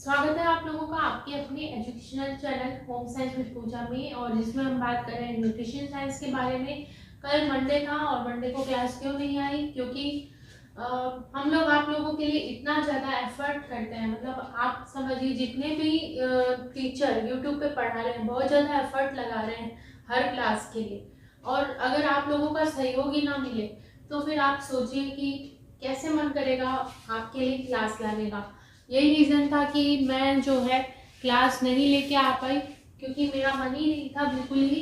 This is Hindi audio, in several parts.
स्वागत है आप लोगों का आपके अपने educational channel home science with Pooja में, और जिसमें हम बात कर रहे हैं न्यूट्रिशन साइंस के बारे में। कल मंडे था और मंडे को क्लास क्यों नहीं आई? क्योंकि हम लोग आप लोगों के लिए इतना ज़्यादा एफर्ट करते हैं, मतलब आप समझिए जितने भी टीचर यूट्यूब पे पढ़ा रहे हैं बहुत ज़्यादा एफर्ट लगा रहे हैं हर क्लास के लिए, और अगर आप लोगों का सहयोग ही ना मिले तो फिर आप सोचिए कि कैसे मन करेगा आपके लिए क्लास लाने का। यही रीज़न था कि मैं जो है क्लास नहीं लेके आ पाई, क्योंकि मेरा मन ही नहीं था बिल्कुल ही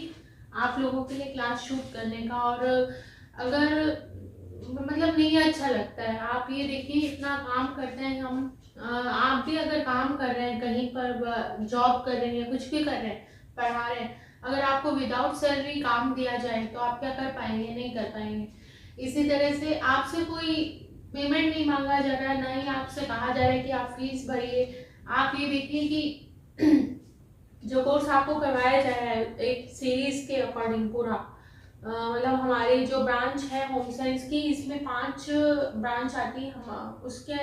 आप लोगों के लिए क्लास शूट करने का। और अगर मतलब नहीं अच्छा लगता है, आप ये देखिए इतना काम करते हैं हम, आप भी अगर काम कर रहे हैं कहीं पर जॉब कर रहे हैं कुछ भी कर रहे हैं पढ़ा रहे हैं, अगर आपको विदाउट सैलरी काम दिया जाए तो आप क्या कर पाएंगे? नहीं कर पाएंगे। इसी तरह से आपसे कोई पेमेंट नहीं मांगा जा रहा है, ना ही आपसे कहा जा रहा है कि आप फीस भरिए। आप ये देखिए कि जो कोर्स आपको करवाया जा रहा है एक सीरीज के अकॉर्डिंग पूरा, मतलब हमारी जो ब्रांच है होम साइंस की, इसमें 5 ब्रांच आती है, हम उसके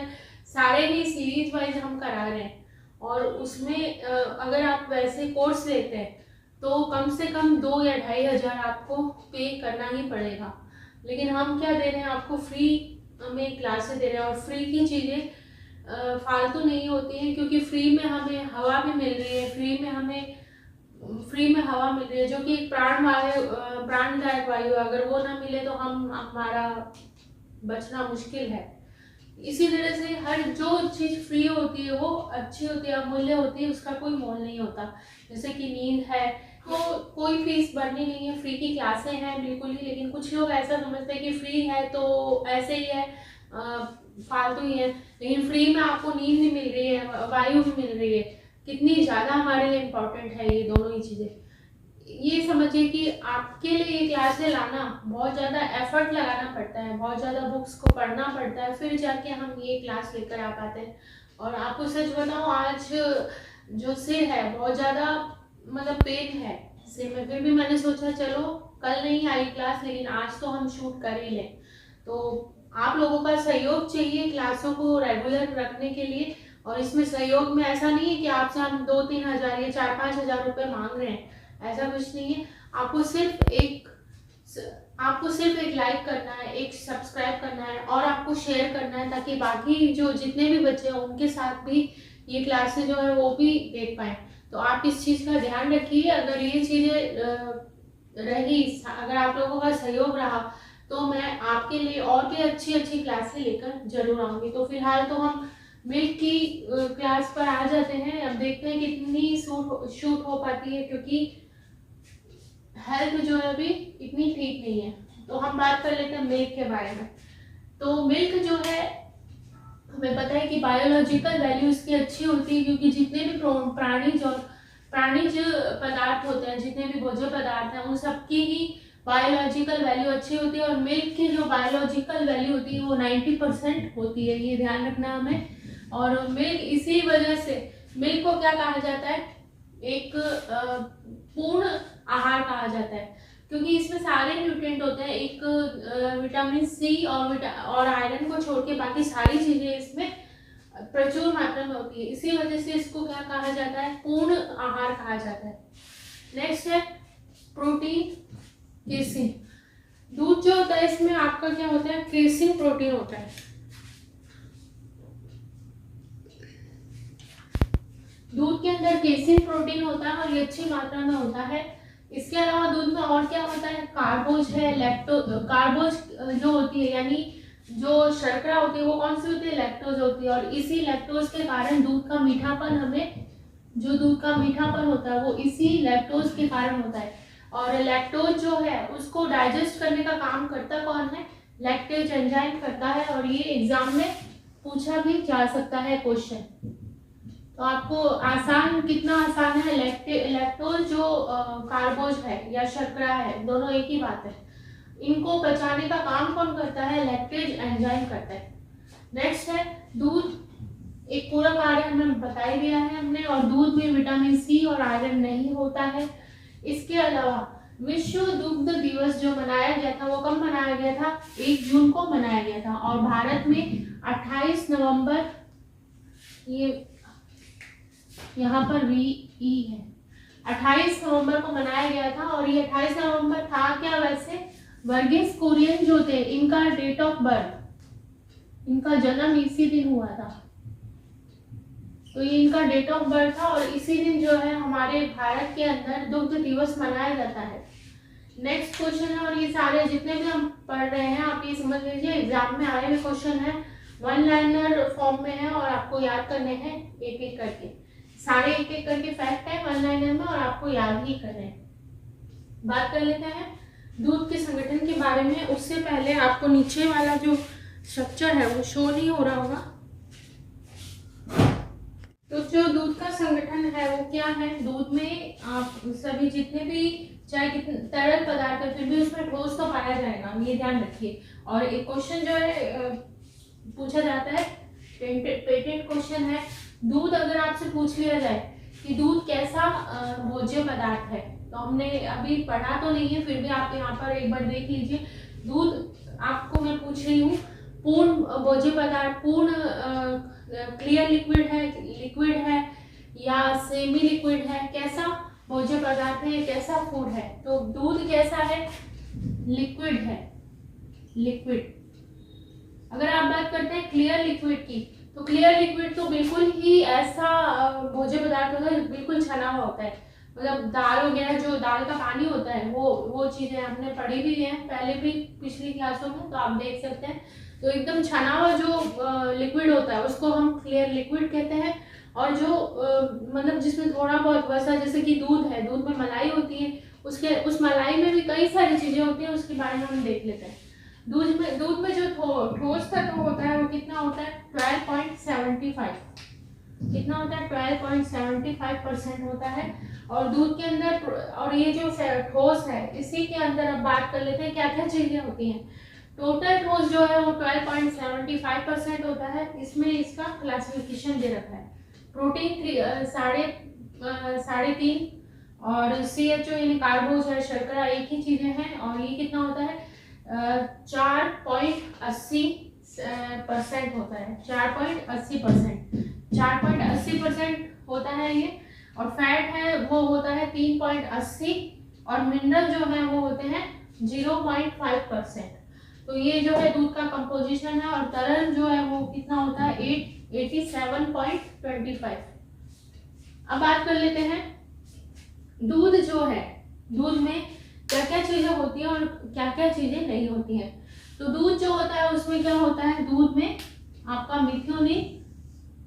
सारे ही सीरीज वाइज हम करा रहे हैं। और उसमें अगर आप वैसे कोर्स लेते हैं तो कम से कम 2 या 2,500 आपको पे करना ही पड़ेगा। लेकिन हम क्या दे रहे हैं आपको? फ्री में क्लासेस दे रहे हैं, और फ्री की चीज़ें फालतू नहीं होती हैं, क्योंकि फ्री में हमें हवा भी मिल रही है, फ्री में हवा मिल रही है जो कि एक प्राणदायक वायु है। अगर वो ना मिले तो हमारा बचना मुश्किल है। इसी तरह से हर जो चीज़ फ्री होती है वो अच्छी होती है, अमूल्य होती है, उसका कोई मोल नहीं होता। जैसे कि नींद है, तो कोई फीस भरनी नहीं है, फ्री की क्लासें हैं बिल्कुल ही। लेकिन कुछ लोग ऐसा समझते हैं कि फ्री है तो ऐसे ही है, फालतू ही है। लेकिन फ्री में आपको नींद भी मिल रही है, वायु भी मिल रही है, कितनी ज़्यादा हमारे लिए इम्पोर्टेंट है ये दोनों ही चीज़ें। ये समझिए कि आपके लिए ये क्लासें लाना बहुत ज़्यादा एफर्ट लगाना पड़ता है, बहुत ज़्यादा बुक्स को पढ़ना पड़ता है, फिर जाके हम ये क्लास लेकर आ पाते हैं। और आपको सच बताऊँ, आज जो सिर है बहुत ज़्यादा मतलब पेन है सिर में, फिर भी मैंने सोचा चलो कल नहीं आई क्लास, लेकिन आज तो हम शूट कर ही लें। तो आप लोगों का सहयोग चाहिए क्लासों को रेगुलर रखने के लिए। और इसमें सहयोग में ऐसा नहीं है कि आपसे हम 2-3 हज़ार या 4-5 हज़ार रुपये मांग रहे हैं, ऐसा कुछ नहीं है। आपको सिर्फ एक लाइक करना है, एक सब्सक्राइब करना है, और आपको शेयर करना है, ताकि बाकी जो जितने भी बच्चे हैं उनके साथ भी ये क्लासेस जो है वो भी देख पाए। तो आप इस चीज़ का ध्यान रखिए। अगर ये चीज़ें रही, अगर आप लोगों का सहयोग रहा, तो मैं आपके लिए और भी अच्छी अच्छी क्लासें लेकर जरूर आऊँगी। तो फिलहाल तो हम मिल्क की क्लास पर आ जाते हैं। अब देखते हैं कितनी शूट हो पाती है, क्योंकि हेल्थ जो है अभी इतनी ठीक नहीं है। तो हम बात कर लेते हैं मिल्क के बारे में। तो मिल्क जो है, हमें पता है कि बायोलॉजिकल वैल्यू इसकी अच्छी होती है, क्योंकि जितने भी प्राणिज पदार्थ होते हैं, जितने भी भोज्य पदार्थ हैं, उन सबकी ही बायोलॉजिकल वैल्यू अच्छी होती है। और मिल्क की जो बायोलॉजिकल वैल्यू होती है वो 90% होती है, ये ध्यान रखना हमें। और मिल्क, इसी वजह से मिल्क को क्या कहा जाता है? एक पूर्ण आहार कहा जाता है, क्योंकि इसमें सारे न्यूट्रिएंट होते हैं। एक विटामिन सी और आयरन को छोड़ के बाकी सारी चीजें इसमें प्रचुर मात्रा में होती है। इसी वजह से इसको क्या कहा जाता है? पूर्ण आहार कहा जाता है। नेक्स्ट है प्रोटीन, केसिन। दूध जो होता है इसमें आपका क्या होता है? केसिन प्रोटीन होता है। दूध के अंदर केसिन प्रोटीन होता है और ये अच्छी मात्रा में होता है। इसके अलावा दूध में और क्या होता है? कार्बोज है, कार्बोज जो होती है, यानी जो शर्करा होती है वो कौन सी होती है? लैक्टोज होती है। और इसी लैक्टोज के कारण दूध का मीठापन होता है वो इसी लैक्टोज के कारण होता है। और लैक्टोज जो है उसको डाइजेस्ट करने का काम करता कौन है? लैक्टेज एंजाइम करता है। और ये एग्जाम में पूछा भी जा सकता है क्वेश्चन। तो आपको कितना आसान है? लैक्टोज जो कार्बोज है या शर्करा है, दोनों एक ही बात है। इनको पचाने का काम कौन करता है? लैक्टेज एंजाइम करता है। नेक्स्ट है दूध। एक पूरक आहार हमें बता ही दिया है हमने, और दूध में विटामिन सी और आयरन नहीं होता है। इसके अलावा विश्व दुग्ध दिवस जो मनाया गया था वो कब मनाया गया था? 1 जून को मनाया गया था। और भारत में 28 नवंबर ये यहाँ पर VE है। 28 नवंबर को मनाया गया था और ये 28 नवंबर था क्या वैसे, वर्गीस कुरियन जो थे इनका डेट ऑफ बर्थ, इनका जन्म इसी दिन हुआ था, तो ये इनका डेट ऑफ बर्थ था और इसी दिन जो है हमारे भारत के अंदर दुग्ध दिवस मनाया जाता है। नेक्स्ट क्वेश्चन है, और ये सारे जितने भी हम पढ़ रहे हैं आप ये समझ लीजिए एग्जाम में आए हुए क्वेश्चन है, वन लाइनर फॉर्म में है और आपको याद करने हैं एक एक करके, सारे एक एक करके फैक्ट है वन लाइनर में और आपको याद ही करने हैं। बात कर लेते हैं दूध के संगठन के बारे में। उससे पहले आपको नीचे वाला जो स्ट्रक्चर है वो शो नहीं हो रहा होगा, तो जो दूध का संगठन है वो क्या है, दूध में आप सभी जितने भी चाहे कितने तरल पदार्थ है फिर भी उसमें ठोस तो पाया जाएगा, ये ध्यान रखिए। और एक क्वेश्चन जो है पूछा जाता है, पेटेंट क्वेश्चन है, दूध अगर आपसे पूछ लिया जाए कि दूध कैसा भोज्य पदार्थ है, तो हमने अभी पढ़ा तो नहीं है फिर भी आप यहाँ पर एक बार देख लीजिए। दूध आपको मैं पूछ रही हूँ पूर्ण भोज्य पदार्थ, पूर्ण क्लियर लिक्विड है या सेमी लिक्विड है, कैसा भोज्य पदार्थ है, कैसा फूड है, तो दूध कैसा है, लिक्विड है, लिक्विड। अगर आप बात करते हैं क्लियर लिक्विड की, तो क्लियर लिक्विड तो बिल्कुल ही ऐसा भोज्य पदार्थ होता है बिल्कुल छना हुआ होता है, मतलब दाल वगैरह जो दाल का पानी होता है वो चीजें हमने पढ़ी भी है पहले भी पिछली क्लासों में, तो आप देख सकते हैं। तो एकदम छना हुआ जो लिक्विड होता है उसको हम क्लियर लिक्विड कहते हैं। और जो मतलब जिसमें थोड़ा बहुत वसा, जैसे कि दूध है, दूध में मलाई होती है, उस मलाई में भी कई सारी चीजें होती हैं, उसके बारे में हम देख लेते हैं। दूध में जो ठोस तत्व होता है वो कितना होता है, 12.75, कितना होता है 12.75% होता है। और दूध के अंदर, और ये जो ठोस है इसी के अंदर अब बात कर लेते हैं क्या क्या चीजें होती हैं। टोटल ठोस जो है वो 12.75% होता है। इसमें इसका क्लासिफिकेशन दे रखा है, प्रोटीन 3.5 और CHO यानी कार्बोज है, शर्करा एक ही चीजें हैं, और ये कितना होता है 4.80% होता है, 4.80% होता है ये। और फैट है वो होता है 3.80 और मिनरल जो है वो होते हैं 0.5%। तो ये जो है दूध का कंपोजिशन है। और तरल जो है वो कितना होता है 87.25। अब बात कर लेते हैं दूध जो है, दूध में क्या क्या चीजें होती हैं और क्या क्या चीजें नहीं होती हैं। तो दूध जो होता है उसमें क्या होता है, दूध में आपका मिथ्योनिन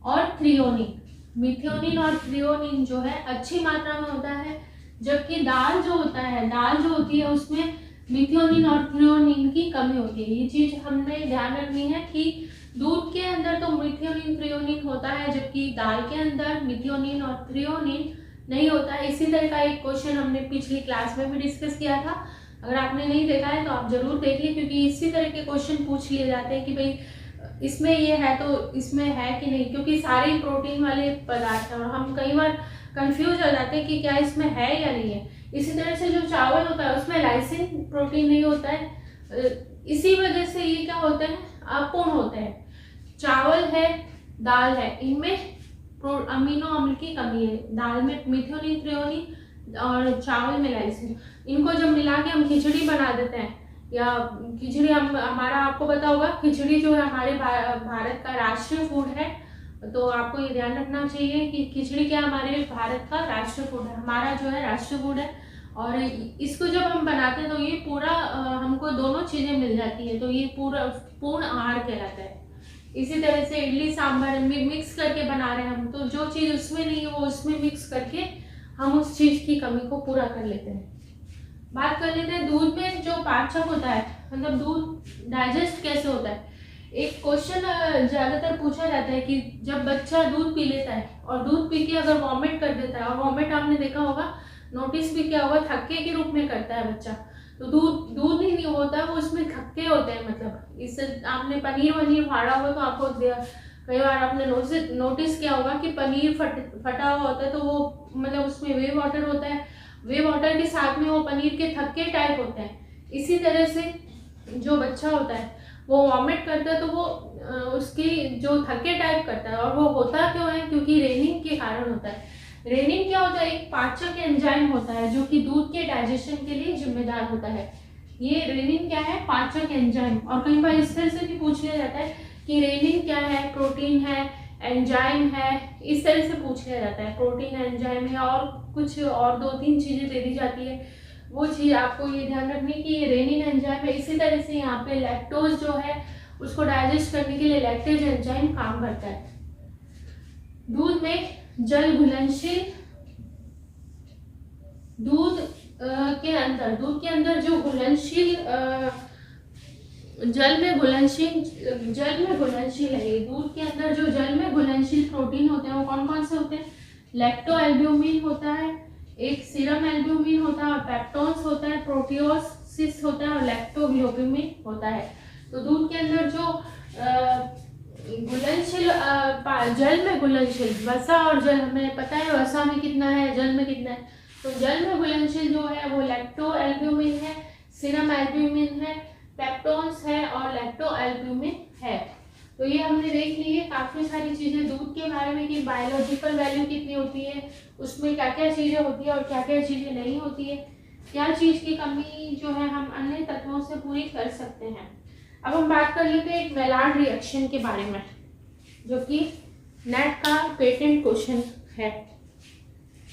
और थ्रियोनिन, मिथ्योनिन और थ्रियोनिन जो है अच्छी मात्रा में होता है, जबकि दाल जो होता है, दाल जो होती है उसमें मिथ्योनिन और थ्रियोनिन की कमी होती है। ये चीज हमने ध्यान रखनी है कि दूध के अंदर तो मिथ्योनिन थ्रियोनिन होता है, जबकि दाल के अंदर मिथ्योनिन और थ्रियोनिन नहीं होता है। इसी तरह का एक क्वेश्चन हमने पिछली क्लास में भी डिस्कस किया था, अगर आपने नहीं देखा है तो आप जरूर देखिए, क्योंकि इसी तरह के क्वेश्चन पूछ लिए जाते हैं कि भाई इसमें ये है तो इसमें है कि नहीं, क्योंकि सारे प्रोटीन वाले पदार्थ हैं और हम कई बार कंफ्यूज हो जाते हैं कि क्या इसमें है या नहीं है। इसी तरह से जो चावल होता है उसमें लाइसिन प्रोटीन नहीं होता है, इसी वजह से ये क्या होते हैं, अपूर्ण होते हैं। चावल है, दाल है, इनमें अमीनो अम्ल की कमी है, दाल में मिथ्योनिन थ्रियोनिन और चावल में लाइसिन। इनको जब मिला के हम खिचड़ी बना देते हैं, या खिचड़ी हमारा आपको पता होगा खिचड़ी जो है हमारे भारत का राष्ट्रीय फूड है, तो आपको ये ध्यान रखना चाहिए कि खिचड़ी क्या हमारे भारत का राष्ट्रीय फूड है, हमारा जो है राष्ट्रीय फूड है। और इसको जब हम बनाते हैं तो ये पूरा हमको दोनों चीजें मिल जाती है, तो ये पूरा पूर्ण आहार कहलाता है। इसी तरह से इडली सांभर मिक्स करके बना रहे हैं हम, तो जो चीज उसमें नहीं है वो उसमें मिक्स करके हम उस चीज की कमी को पूरा कर लेते हैं। बात कर लेते हैं दूध में जो पाचक होता है, मतलब दूध डाइजेस्ट कैसे होता है। एक क्वेश्चन ज्यादातर पूछा जाता है कि जब बच्चा दूध पी लेता है और दूध पी के अगर वॉमिट कर देता है, और वॉमिट आपने देखा होगा, नोटिस भी किया होगा, थक्के के रूप में करता है बच्चा, तो दूध ही नहीं होता, वो उसमें थक्के होते हैं। मतलब इससे आपने पनीर वनीर फाड़ा हुआ तो आपको कई बार आपने नोटिस किया होगा कि पनीर फटा हुआ होता है, तो वो मतलब उसमें वे वाटर होता है, वे वाटर के साथ में वो पनीर के थक्के टाइप होते हैं। इसी तरह से जो बच्चा होता है वो वॉमिट करता है, तो वो उसकी जो थक्के टाइप करता है, और वो होता क्यों है, क्योंकि रेनिंग के कारण होता है। रेनिन क्या होता है? एक पाचक एंजाइम होता है जो कि दूध के डाइजेशन के लिए जिम्मेदार होता है। ये रेनिन क्या है? पाचक एंजाइम। और कई बार इस तरह से भी पूछ लिया जाता है कि रेनिन क्या है? प्रोटीन है, एंजाइम है, इस तरह से पूछ लिया जाता है। प्रोटीन, एंजाइम है और कुछ और 2-3 चीजें दे दी जाती है। वो चीज आपको ये ध्यान रखनी कि ये रेनिन एंजाइम है। इसी तरह से यहाँ पे लैक्टोज जो है उसको डाइजेस्ट करने के लिए लैक्टेज एंजाइम काम करता है। दूध में जल घुलनशील, दूध के अंदर जो घुलनशील जल में घुलनशील है, ये दूध के अंदर जो जल में घुलनशील प्रोटीन होते हैं वो कौन कौन से होते हैं? लैक्टो एल्ब्यूमिन होता है, एक सीरम एल्ब्यूमिन होता है और पेप्टोन्स होता है, प्रोटियोसिस होता है और लैक्टोग्लोबिन होता है। तो दूध के अंदर जो घुलनशील जल में घुलनशील वसा और जल, हमें पता है वसा में कितना है, जल में कितना है। तो जल में घुलनशील जो है वो लैक्टो एल्ब्यूमिन है, सीरम एल्ब्यूमिन है, पेप्टोन्स है और लैक्टो एल्ब्यूमिन है। तो ये हमने देख ली है काफी सारी चीजें दूध के बारे में कि बायोलॉजिकल वैल्यू कितनी होती है, उसमें क्या क्या चीजें होती है और क्या क्या चीजें नहीं होती है, क्या चीज की कमी जो है हम अन्य तत्वों से पूरी कर सकते हैं। अब हम बात कर लेते हैं एक मेलार्ड रिएक्शन के बारे में, जो कि नेट का पेटेंट क्वेश्चन है।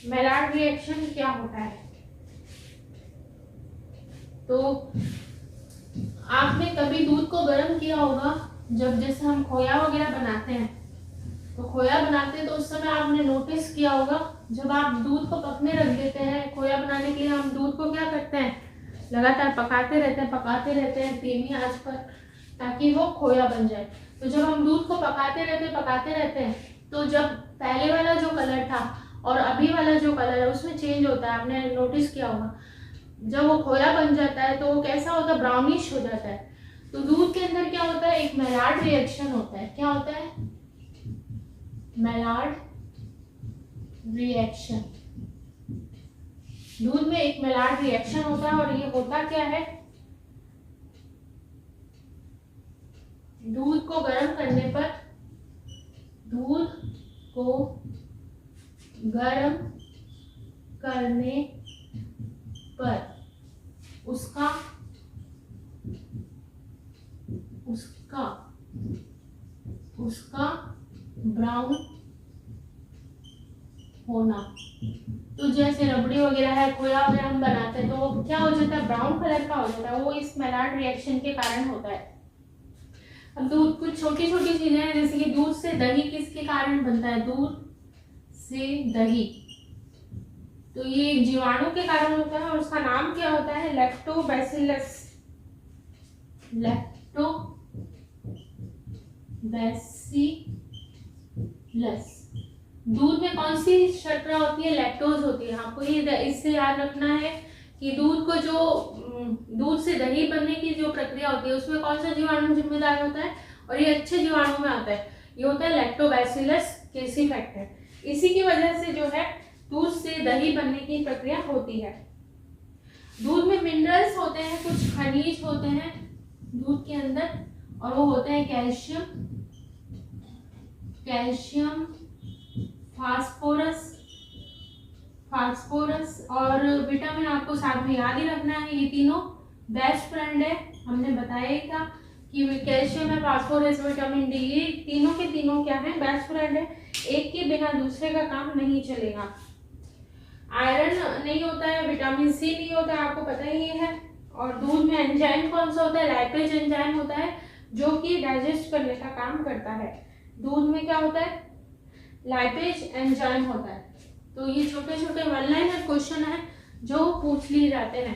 मेलार्ड रिएक्शन क्या होता है? तो आपने कभी दूध को गर्म किया होगा, जब जैसे हम खोया वगैरह बनाते हैं, तो खोया बनाते हैं तो उस समय आपने नोटिस किया होगा जब आप दूध को पकने रख देते हैं, खोया बनाने के लिए हम दूध को क्या करते हैं? लगातार पकाते रहते हैं धीमी आंच पर, ताकि वो खोया बन जाए। तो जब हम दूध को पकाते रहते हैं तो जब पहले वाला जो कलर था और अभी वाला जो कलर है उसमें चेंज होता है, आपने नोटिस किया होगा। जब वो खोया बन जाता है तो वो कैसा होता है? ब्राउनिश हो जाता है। तो दूध के अंदर क्या होता है? एक मेलार्ड रिएक्शन होता है। क्या होता है? Maillard reaction. दूध में एक मेलार्ड रिएक्शन होता है और ये होता क्या है? दूध को गर्म करने पर, दूध को गर्म करने पर उसका ब्राउन होना। तो जैसे रबड़ी वगैरह है, खोया वगैरह हम बनाते हैं तो वो क्या हो जाता है? ब्राउन कलर का हो जाता है। वो इस मेलार्ड रिएक्शन के कारण होता है। अब दूध कुछ छोटी छोटी चीजें हैं, जैसे कि दूध से दही किसके कारण बनता है? दूध से दही, तो ये एक जीवाणु के कारण होता है और उसका नाम क्या होता है? लैक्टोबैसिलस। दूध में कौन सी शर्करा होती है? लैक्टोज होती है। आपको ये इससे याद रखना है कि दूध से दही बनने की जो प्रक्रिया होती है उसमें कौन सा जीवाणु जिम्मेदार होता है? और ये अच्छे जीवाणु में आता है, ये होता है लैक्टोबैसिलस कैसीफैक्टर। इसी की वजह से जो है दूध से दही बनने की प्रक्रिया होती है। दूध में मिनरल्स होते हैं, कुछ खनिज होते हैं दूध के अंदर, और वो होते हैं कैल्शियम, फास्फोरस और विटामिन। आपको साथ में याद ही रखना है, ये तीनों बेस्ट फ्रेंड है। हमने बताया ही था कि कैल्शियम है, फास्फोरस, विटामिन डी, ये तीनों के तीनों क्या है? बेस्ट फ्रेंड है। एक के बिना दूसरे का काम नहीं चलेगा। आयरन नहीं होता है, विटामिन सी नहीं होता है, आपको पता ही है। और दूध में एंजाइम कौन सा होता है? लाइपेज एंजाइम होता है, जो कि डाइजेस्ट करने का काम करता है। दूध में क्या होता है? लाइपेज एंजाइम होता है। तो ये छोटे छोटे वन लाइनर क्वेश्चन है जो पूछ लिए जाते हैं।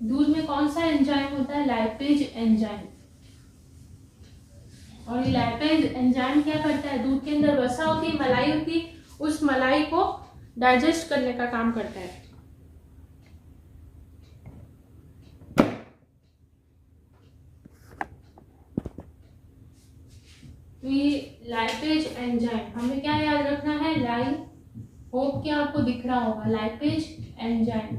दूध में कौन सा एंजाइम होता है? Lipase enzyme. और ये लाइपेज एंजाइम क्या करता है? दूध के अंदर वसा होती है, मलाई होती है, उस मलाई को डाइजेस्ट करने का काम करता है। तो ये लाइपेज एंजाइम, हमें क्या याद रखना है? होप क्या आपको दिख रहा होगा, लाइपेज एंजाइम।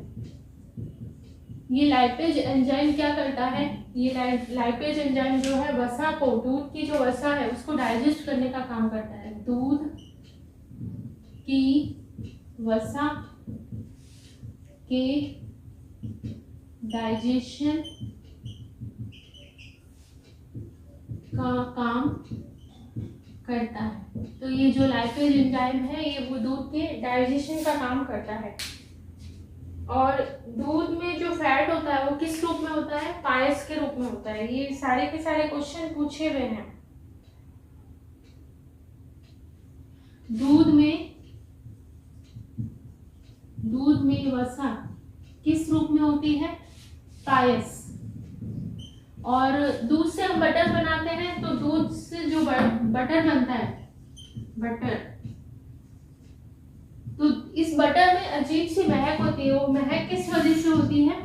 ये लाइपेज एंजाइम क्या करता है, ये लाइपेज एंजाइम जो है वसा को, दूध की जो वसा है उसको डाइजेस्ट करने का काम करता है। दूध की वसा के डाइजेशन का काम करता है। तो ये जो लाइपेज एंजाइम है ये वो दूध के डाइजेशन का काम करता है। और दूध में जो फैट होता है वो किस रूप में होता है, पायस के रूप में होता है। ये सारे के सारे क्वेश्चन पूछे हुए हैं। दूध में वसा किस रूप में होती है, पायस। और दूध से हम बटर बनाते हैं, तो दूध से जो बटर बनता है, बटर, तो इस बटर में अजीब सी महक होती है। वो महक किस वजह से होती है,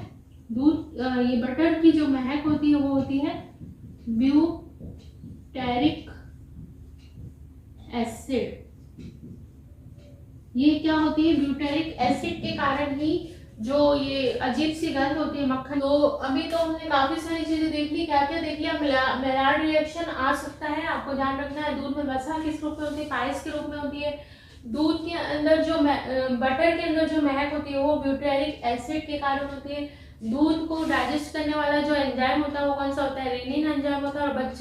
दूध ये बटर की जो महक होती है वो होती है ब्यूटेरिक एसिड। ये क्या होती है, ब्यूटेरिक एसिड के कारण ही जो ये अजीब सी गंध होती है मक्खन। तो अभी तो हमने काफी सारी चीजें देख ली। क्या क्या देख लिया, मेलार्ड रिएक्शन आ सकता है, आपको ध्यान रखना है। दूध में वसा किस रूप में होती है, पायस के रूप में होती है। दूध के अंदर जो बटर के अंदर जो महक होती है वो ब्यूटेरिक एसिड के कारण होती है। दूध को डाइजेस्ट करने वाला जो एंजाइम होता है वो कौन सा होता है, रेनिन एंजाइम होता है। और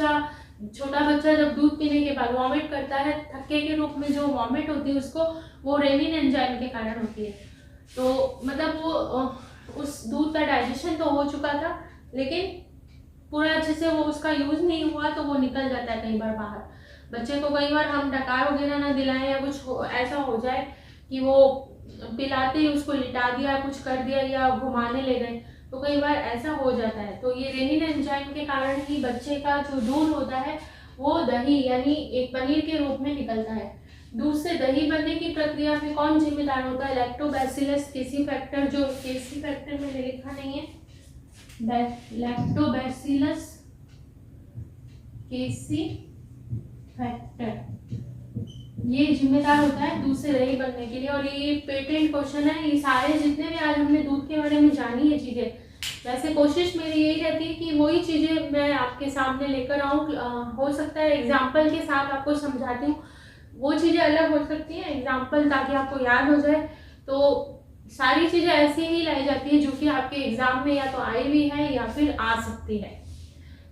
छोटा बच्चा जब दूध पीने के बाद वॉमिट करता है, थक्के के रूप में जो वॉमिट होती है उसको, वो रेनिन एंजाइम के कारण होती है। तो मतलब वो उस दूध का डाइजेशन तो हो चुका था, लेकिन पूरा अच्छे से वो उसका यूज नहीं हुआ, तो वो निकल जाता है कई बार बाहर। बच्चे को कई बार हम डकार वगैरह ना दिलाएं या कुछ ऐसा हो जाए कि वो पिलाते ही उसको लिटा दिया, कुछ कर दिया या घुमाने ले गए, तो कई बार ऐसा हो जाता है। तो ये रेनिन एंजाइम के कारण ही बच्चे का जो दूध होता है वो दही यानी एक पनीर के रूप में निकलता है। दूध से दही बनने की प्रक्रिया में कौन जिम्मेदार होता है, लैक्टोबैसिलस केसी फैक्टर, जो केसी फैक्टर मैंने लिखा नहीं है, लैक्टोबैसिलस केसी फैक्टर, ये जिम्मेदार होता है दूध से दही बनने के लिए। और ये पेटेंट क्वेश्चन है। ये सारे जितने भी आज हमने दूध के बारे में जानी है चीजें, वैसे कोशिश मेरी यही रहती है कि वही चीजें मैं आपके सामने लेकर आऊँ। हो सकता है एग्जाम्पल के साथ आपको समझाती हूँ, वो चीजें अलग हो सकती हैं एग्जाम्पल, ताकि आपको याद हो जाए। तो सारी चीजें ऐसी ही लाई जाती है जो कि आपके एग्जाम में या तो आई भी है या फिर आ सकती है।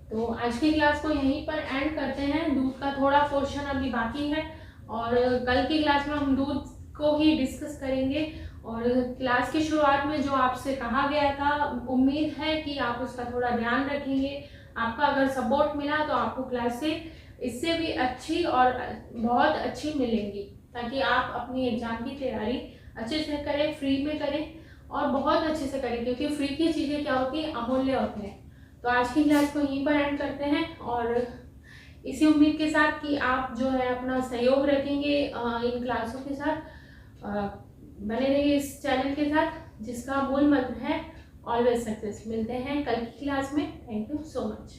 तो आज की क्लास को यहीं पर एंड करते हैं। दूध का थोड़ा पोर्शन अभी बाकी है और कल की क्लास में हम दूध को ही डिस्कस करेंगे। और क्लास की शुरुआत में जो आपसे कहा गया था, उम्मीद है कि आप उसका थोड़ा ध्यान रखेंगे। आपका अगर सपोर्ट मिला तो आपको क्लास से इससे भी अच्छी और बहुत अच्छी मिलेंगी, ताकि आप अपनी एग्जाम की तैयारी अच्छे से करें, फ्री में करें और बहुत अच्छे से करें, क्योंकि फ्री की चीज़ें क्या होती हैं, अमूल्य होती हैं। तो आज की क्लास को यहीं पर एंड करते हैं और इसी उम्मीद के साथ कि आप जो है अपना सहयोग रखेंगे इन क्लासों के साथ, बने रहिए इस चैनल के साथ जिसका मूल मंत्र है ऑलवेज सक्सेस। मिलते हैं कल की क्लास में। Thank you so much.